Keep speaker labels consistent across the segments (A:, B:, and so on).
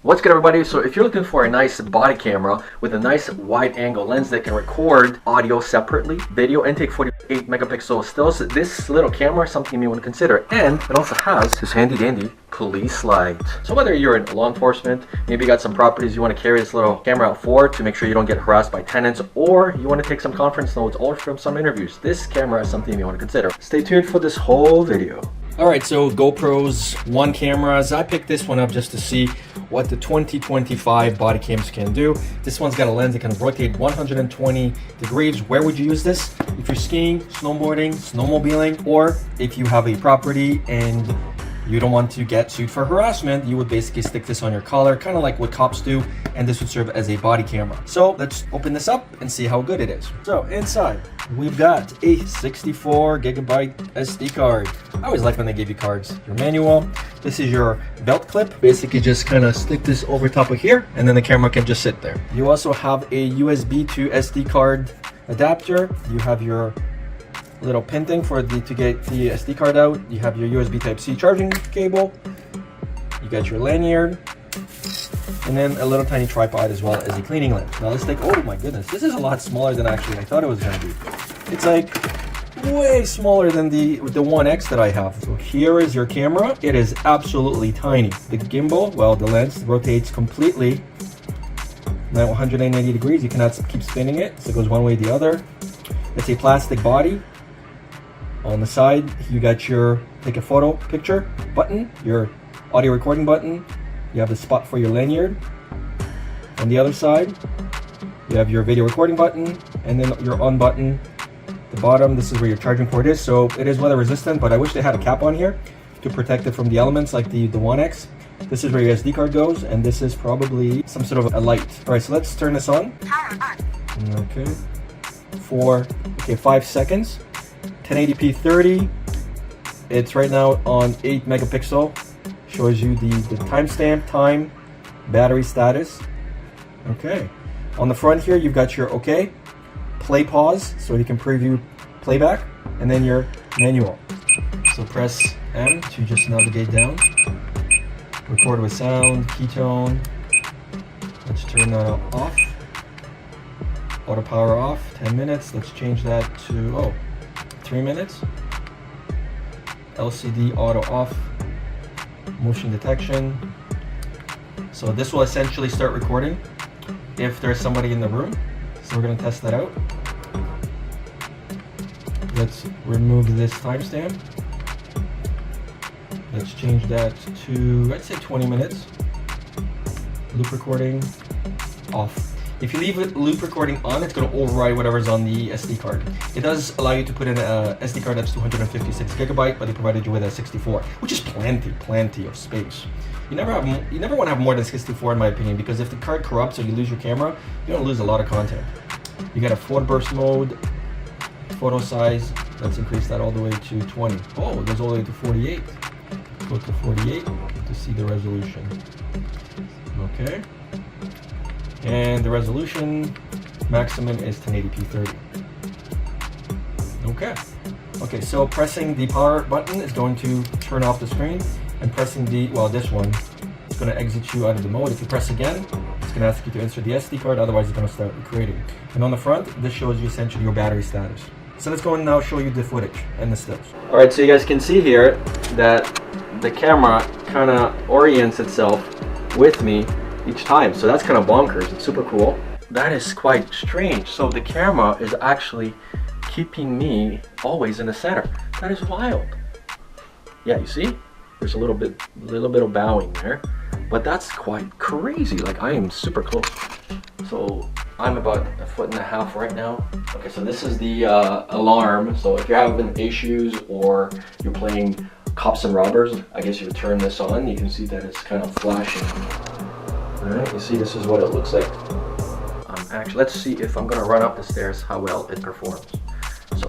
A: What's good, everybody? So if you're looking for a nice body camera with a nice wide angle lens that can record audio separately, video and take 48 megapixel stills, this little camera is something you may want to consider. And it also has this handy dandy police light. So whether you're in law enforcement, maybe you got some properties you want to carry this little camera out for to make sure you don't get harassed by tenants, or you want to take some conference notes or film some interviews, this camera is something you may want to consider. Stay tuned for this whole video. Alright, so GoPros, one cameras. I picked this one up just to see what the 2025 body cams can do. This one's got a lens that can rotate 120 degrees. Where would you use this? If you're skiing, snowboarding, snowmobiling, or if you have a property and you don't want to get sued for harassment, you would basically stick this on your collar, kind of like what cops do, and this would serve as a body camera. So let's open this up and see how good it is. So inside, we've got a 64 gigabyte SD card. I always like when they give you cards. Your manual. This is your belt clip. Basically just kind of stick this over top of here, and then the camera can just sit there. You also have a USB to SD card adapter. You have your little pin thing for to get the SD card out. You have your USB Type-C charging cable. You got your lanyard, and then a little tiny tripod as well as a cleaning lamp. Now let's take, oh my goodness, this is a lot smaller than actually I thought it was going to be. It's like way smaller than the 1X that I have. So here is your camera. It is absolutely tiny. The gimbal, well, the lens rotates completely 180 degrees. You cannot keep spinning it, so it goes one way or the other. It's a plastic body. On the side, you got your take a photo picture button, your audio recording button. You have the spot for your lanyard. On the other side, you have your video recording button, and then your on button. The bottom, this is where your charging port is. So it is weather resistant, but I wish they had a cap on here to protect it from the elements like the 1X. This is where your SD card goes, and this is probably some sort of a light. All right, so let's turn this on. Okay. For 5 seconds. 1080p 30. It's right now on 8 megapixel. Shows you the timestamp, time, battery status. Okay. On the front here, you've got your OK, play pause, so you can preview playback, and then your manual. So press M to just navigate down. Record with sound, ketone. Let's turn that off. Auto power off, 10 minutes. Let's change that to, 3 minutes. LCD auto off. Motion detection. So this will essentially start recording if there's somebody in the room. So we're going to test that out. Let's remove this timestamp. Let's change that to, I'd say 20 minutes. Loop recording off. If you leave loop recording on, it's going to override whatever's on the SD card. It does allow you to put in a SD card that's 256 gigabyte, but they provided you with a 64, which is plenty of space. You never want to have more than 64 in my opinion, because if the card corrupts or you lose your camera, you're going to lose a lot of content. You got a photo burst mode, photo size. Let's increase that all the way to 20. Oh, it goes all the way to 48. Go to 48 to see the resolution. Okay. And the resolution maximum is 1080p 30. Okay, so pressing the power button is going to turn off the screen, and pressing this one is going to exit you out of the mode. If you press again, it's going to ask you to insert the SD card, otherwise it's going to start recreating. And on the front, this shows you essentially your battery status. So let's go and now show you the footage and the stills. Alright, so you guys can see here that the camera kind of orients itself with me each time, so that's kind of bonkers. It's super cool. That is quite strange. So the camera is actually keeping me always in the center. That is wild. Yeah, you see, there's a little bit of bowing there, but that's quite crazy. Like, I am super close. So I'm about 1.5 feet right now. Okay, so this is the alarm. So if you're having issues or you're playing cops and robbers, I guess you would turn this on. You can see that it's kind of flashing. Alright, you see this is what it looks like. Actually, let's see if I'm gonna run up the stairs, how well it performs. So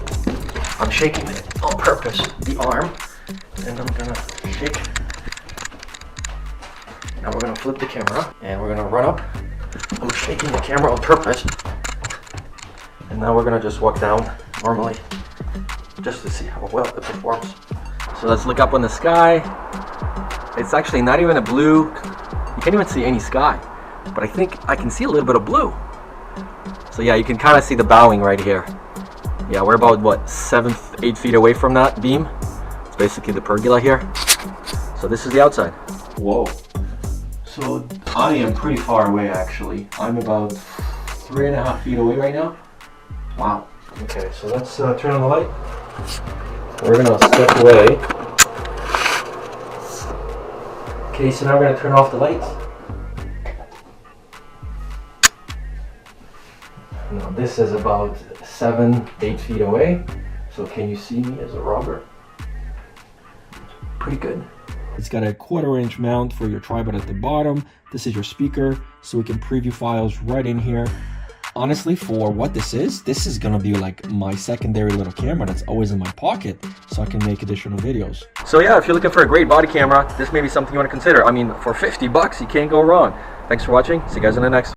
A: I'm shaking it on purpose, the arm, and I'm gonna shake. Now we're gonna flip the camera and we're gonna run up. I'm shaking the camera on purpose. And now we're gonna just walk down normally just to see how well it performs. So let's look up on the sky. It's actually not even a blue. You can't even see any sky, but I think I can see a little bit of blue. So yeah, you can kind of see the bowing right here. Yeah, we're about, what, 8 feet away from that beam. It's basically the pergola here. So this is the outside. Whoa. So I am pretty far away, actually. I'm about 3.5 feet away right now. Wow. Okay, so let's turn on the light. We're gonna step away. Okay, so now we're gonna turn off the lights. Now this is about 7-8 feet away. So can you see me as a robber? Pretty good. It's got a 1/4-inch mount for your tripod at the bottom. This is your speaker, so we can preview files right in here. Honestly, for what this is gonna be like my secondary little camera that's always in my pocket, so I can make additional videos. So yeah, if you're looking for a great body camera, this may be something you want to consider. I mean, for $50, you can't go wrong. Thanks for watching. See you guys in the next.